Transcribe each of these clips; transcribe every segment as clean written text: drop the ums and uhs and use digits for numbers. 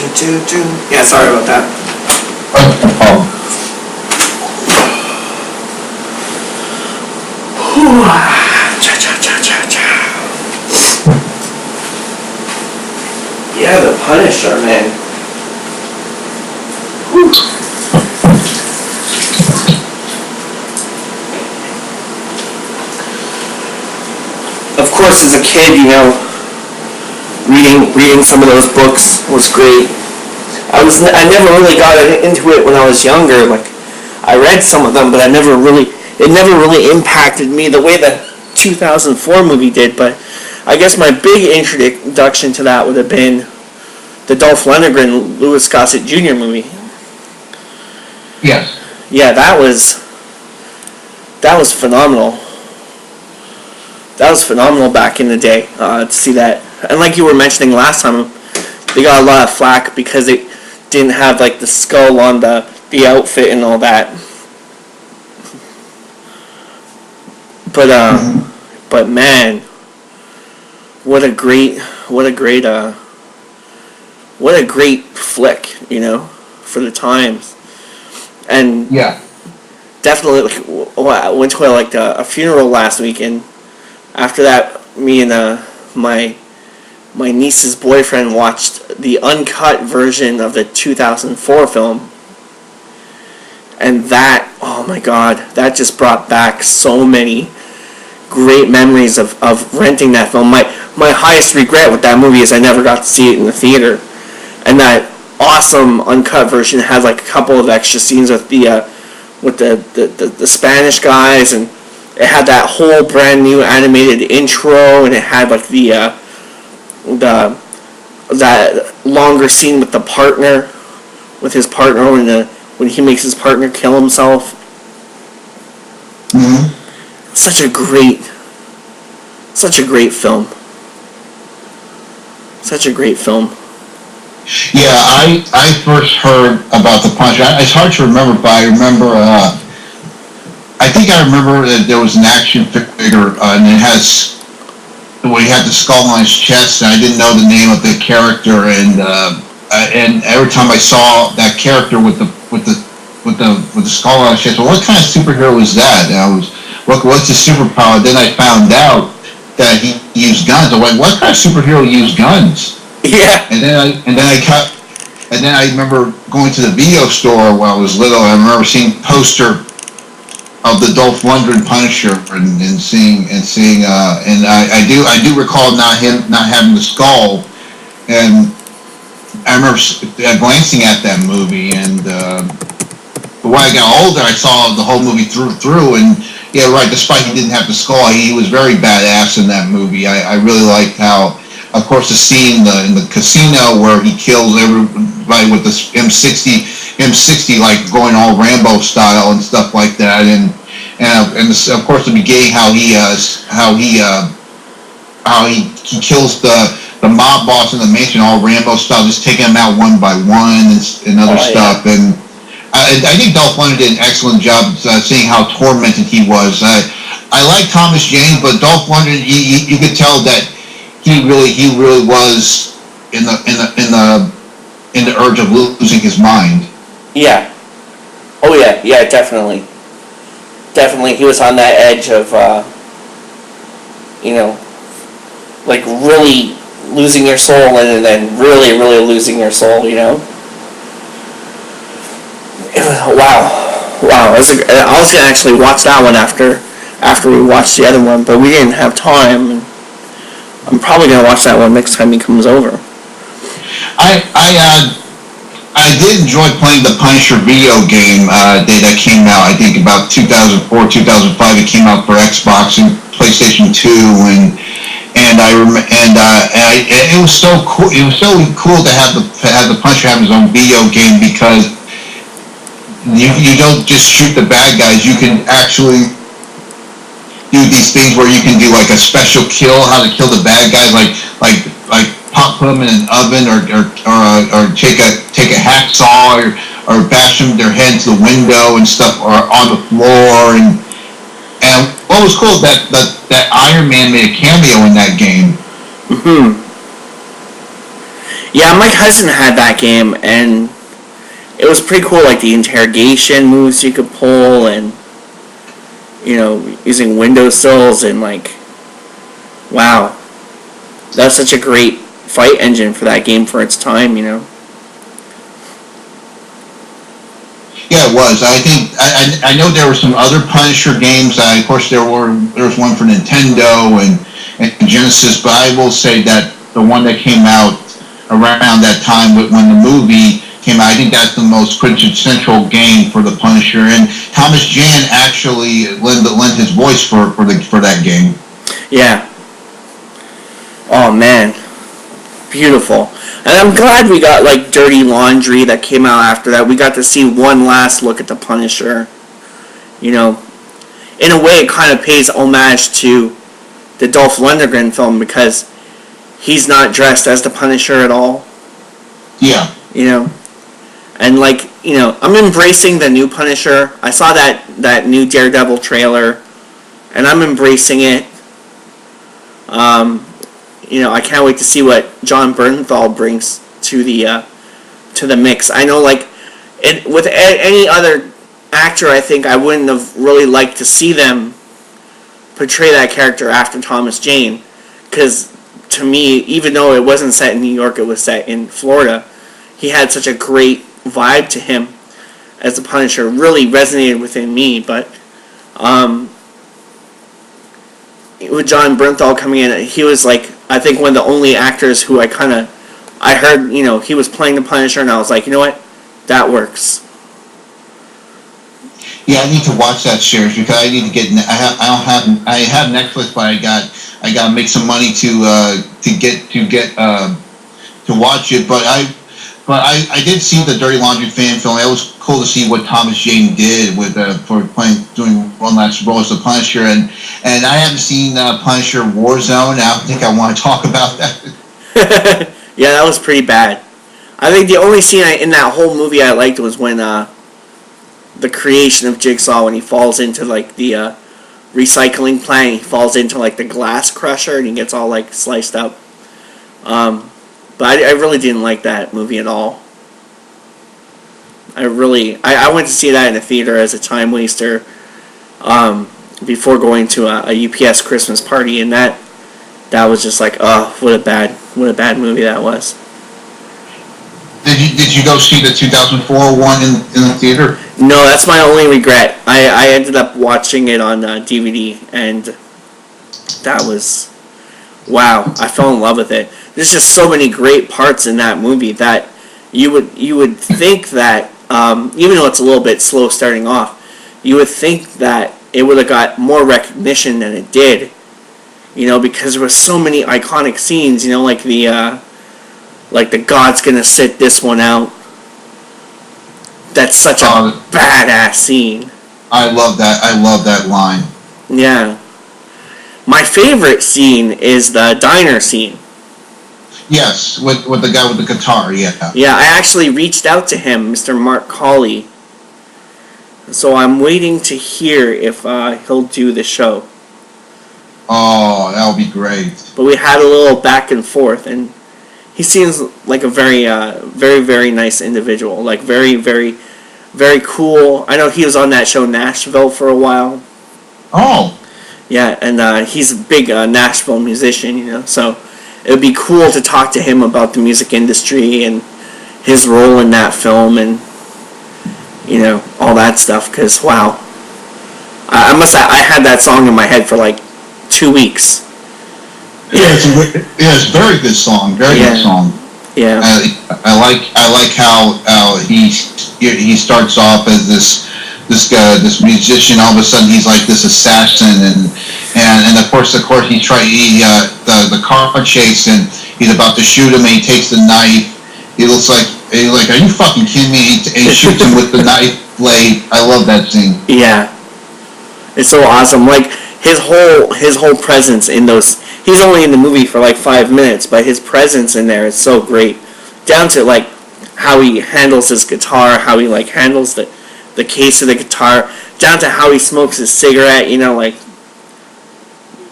Yeah, sorry about that. Yeah, the Punisher, man. Of course, as a kid, reading some of those books was great. I never really got into it when I was younger. Like, I read some of them, but it never really impacted me the way the 2004 movie did. But I guess my big introduction to that would have been the Dolph Lundgren, Louis Gossett Jr. movie. Yes. Yeah, that was phenomenal. That was phenomenal back in the day, to see that. And like you were mentioning last time, they got a lot of flack because they didn't have like the skull on the outfit and all that. But man, what a great flick, for the times. And yeah, definitely, I went to a funeral last week, and after that, me and my niece's boyfriend watched the uncut version of the 2004 film, and that, oh my god, that just brought back so many great memories of renting that film. My highest regret with that movie is I never got to see it in the theater, and that awesome uncut version had like a couple of extra scenes with the Spanish guys, and it had that whole brand new animated intro, and it had like that longer scene with his partner when he makes his partner kill himself. Mm-hmm. Such a great film. Such a great film. Yeah, I first heard about the Punisher. It's hard to remember, but I remember. I think I remember that there was an action figure, and it has where he had the skull on his chest, and I didn't know the name of the character, and every time I saw that character with the skull on his chest, well, what kind of superhero is that? And I was, what's his superpower? Then I found out that he used guns. I'm like, what kind of superhero used guns? Yeah. And then I remember going to the video store when I was little, and I remember seeing a poster of the Dolph Lundgren Punisher and seeing I do recall not having the skull, and I remember glancing at that movie, and but when I got older, I saw the whole movie through, and yeah, right. Despite he didn't have the skull, he was very badass in that movie. I really liked how, of course, the scene in the casino where he kills everybody with the M60, like going all Rambo style and stuff like that, and of course the beginning how he kills the mob boss in the mansion all Rambo style, just taking them out one by one and other stuff. Yeah. And I think Dolph Lundgren did an excellent job seeing how tormented he was. I like Thomas Jane, but Dolph Lundgren, you could tell that he really was in the urge of losing his mind. Yeah. Oh yeah, definitely. Definitely, he was on that edge of, like really losing your soul and then really, really losing your soul, Wow. I was going to actually watch that one after we watched the other one, but we didn't have time. And I'm probably going to watch that one next time he comes over. I did enjoy playing the Punisher video game that came out, I think about 2004, 2005. It came out for Xbox and PlayStation 2, and it was so cool. It was so cool to have the Punisher have his own video game, because you don't just shoot the bad guys. You can actually do these things where you can do like a special kill, how to kill the bad guys, like put them in an oven, or take a hacksaw, or bash them their head to the window and stuff, or on the floor. And what was cool is that Iron Man made a cameo in that game. Mm-hmm. Yeah, my cousin had that game, and it was pretty cool. Like the interrogation moves you could pull, and using windowsills, and like, wow, that's such a great fight engine for that game for its time. Yeah, it was. I think I know there were some other Punisher games. Of course, there was one for Nintendo and Genesis, but I will say that the one that came out around that time when the movie came out, I think that's the most quintessential game for the Punisher. And Thomas Jane actually lent his voice for that game. Yeah. Oh man, beautiful. And I'm glad we got like Dirty Laundry that came out after that. We got to see one last look at the Punisher. In a way, it kind of pays homage to the Dolph Lundgren film because he's not dressed as the Punisher at all. Yeah. And like, I'm embracing the new Punisher. I saw that new Daredevil trailer, and I'm embracing it. I can't wait to see what John Bernthal brings to the mix. I know, like, with any other actor, I think I wouldn't have really liked to see them portray that character after Thomas Jane, because to me, even though it wasn't set in New York, it was set in Florida, he had such a great vibe to him as the Punisher. Really resonated within me. But with John Bernthal coming in, he was like, I think one of the only actors who I heard, he was playing the Punisher, and I was like, you know what, that works. Yeah, I need to watch that series because I need to get. I have Netflix, but I got to make some money to watch it. But I did see the Dirty Laundry fan film. It was cool to see what Thomas Jane did with for doing one last role as the Punisher, and I haven't seen Punisher Warzone. I don't think I want to talk about that. Yeah, that was pretty bad. I think the only scene in that whole movie I liked was when the creation of Jigsaw, when he falls into like the recycling plant, he falls into like the glass crusher and he gets all like sliced up. But I really didn't like that movie at all. I went to see that in a theater as a time waster before going to a UPS Christmas party, and that was just like, oh, what a bad movie that was. Did you go see the 2004 one in the theater? No, that's my only regret. I ended up watching it on DVD, and that was, wow, I fell in love with it. There's just so many great parts in that movie that you would think that, even though it's a little bit slow starting off, you would think that it would have got more recognition than it did, because there was so many iconic scenes, like the God's gonna sit this one out. That's such a badass scene. I love that line. Yeah. My favorite scene is the diner scene. Yes, with the guy with the guitar, yeah. Yeah, I actually reached out to him, Mr. Mark Colley. So I'm waiting to hear if he'll do the show. Oh, that would be great. But we had a little back and forth, and he seems like a very, very, very nice individual. Like, very, very, very cool. I know he was on that show Nashville for a while. Oh. Yeah, and he's a big Nashville musician, so it would be cool to talk to him about the music industry and his role in that film and, all that stuff, because, wow. I had that song in my head for like 2 weeks. Yeah, it's a very good song. Very good song. Yeah. I like how he starts off as this musician. All of a sudden he's like this assassin, and of course the car chase, and he's about to shoot him, and he takes the knife. He looks like, are you fucking kidding me? And he shoots him with the knife blade. I love that scene. Yeah. It's so awesome. Like his whole presence in those. He's only in the movie for like 5 minutes, but his presence in there is so great. Down to like how he handles his guitar, how he like handles the case of the guitar, down to how he smokes his cigarette, like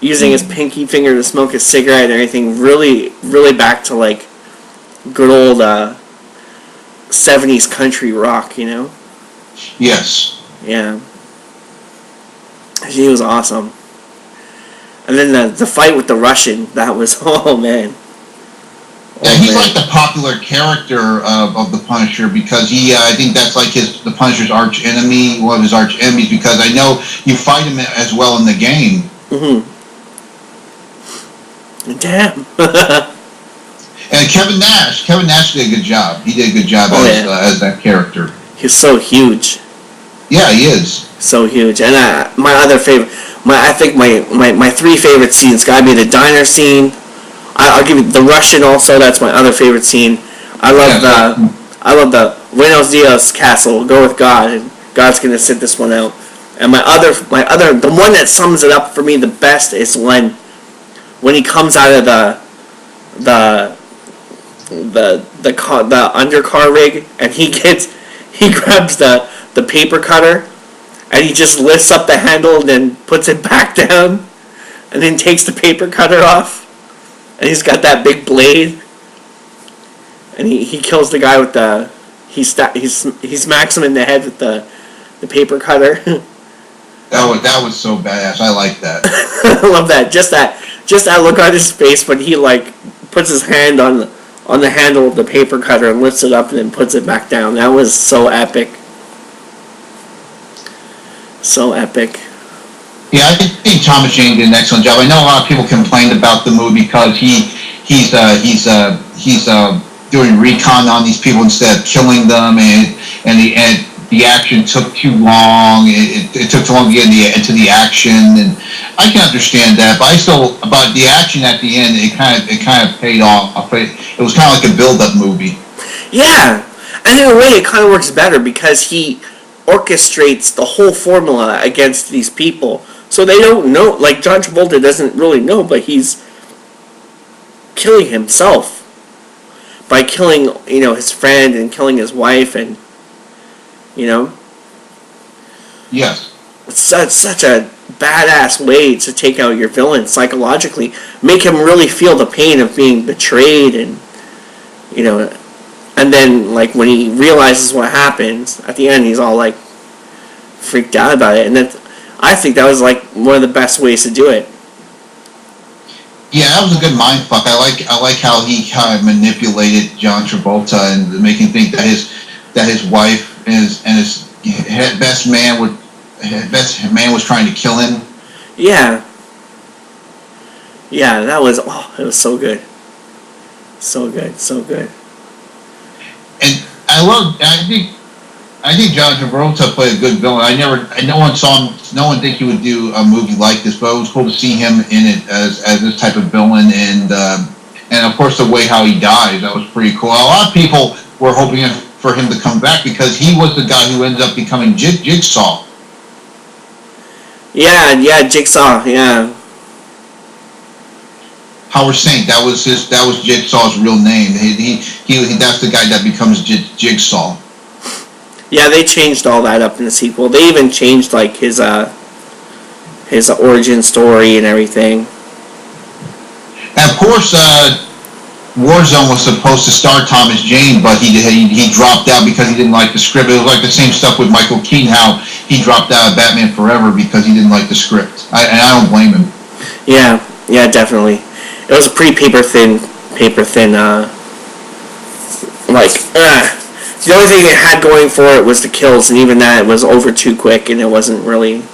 using his pinky finger to smoke his cigarette and everything. Really, really back to like good old 70s country rock, you know? Yes. Yeah. He was awesome. And then the fight with the Russian, that was, oh man. Yeah, he's like the popular character of the Punisher because I think that's like the Punisher's arch enemy, one of his arch enemies, because I know you fight him as well in the game. Mm-hmm. Damn. And Kevin Nash did a good job. He did a good job as that character. He's so huge. Yeah, he is. So huge. And my other favorite, I think my three favorite scenes gotta be the diner scene. I'll give you the Russian also. That's my other favorite scene. I love the Buenos Dias castle. Go with God, and God's gonna sit this one out. And the one that sums it up for me the best is when he comes out of the undercar rig and he grabs the paper cutter and he just lifts up the handle and then puts it back down and then takes the paper cutter off. And he's got that big blade, and he kills the guy with he smacks him in the head with the paper cutter. That was so badass. I like that. I love that. Just that look on his face when he like puts his hand on the handle of the paper cutter and lifts it up and then puts it back down. That was so epic. So epic. Yeah, I think Thomas Jane did an excellent job. I know a lot of people complained about the movie because he's doing recon on these people instead of killing them, and the action took too long. It took too long to get into the action, and I can understand that. But but the action at the end, it kind of paid off. It was kind of like a build-up movie. Yeah, and in a way, it kind of works better because he orchestrates the whole formula against these people. So they don't know, like John Travolta doesn't really know, but he's killing himself by killing, his friend and killing his wife, and, Yes. It's such a badass way to take out your villain psychologically. Make him really feel the pain of being betrayed and, and then, like, when he realizes what happens, at the end he's all, like, freaked out about it, and then I think that was like one of the best ways to do it. Yeah, that was a good mind fuck. I like how he kind of manipulated John Travolta and making him think that his wife and his best man was trying to kill him. Yeah. Yeah, it was so good. So good. And I think John Travolta played a good villain. No one think he would do a movie like this, but it was cool to see him in it as this type of villain, and of course the way how he dies, that was pretty cool. A lot of people were hoping for him to come back because he was the guy who ended up becoming Jigsaw. Yeah, Jigsaw, yeah. Howard Saint, that was Jigsaw's real name. That's the guy that becomes Jigsaw. Yeah, they changed all that up in the sequel. They even changed like his origin story and everything. And of course, Warzone was supposed to star Thomas Jane, but he dropped out because he didn't like the script. It was like the same stuff with Michael Keaton, how he dropped out of Batman Forever because he didn't like the script. And I don't blame him. Yeah, definitely. It was a pretty paper thin. The only thing it had going for it was the kills, and even that, it was over too quick, and it wasn't really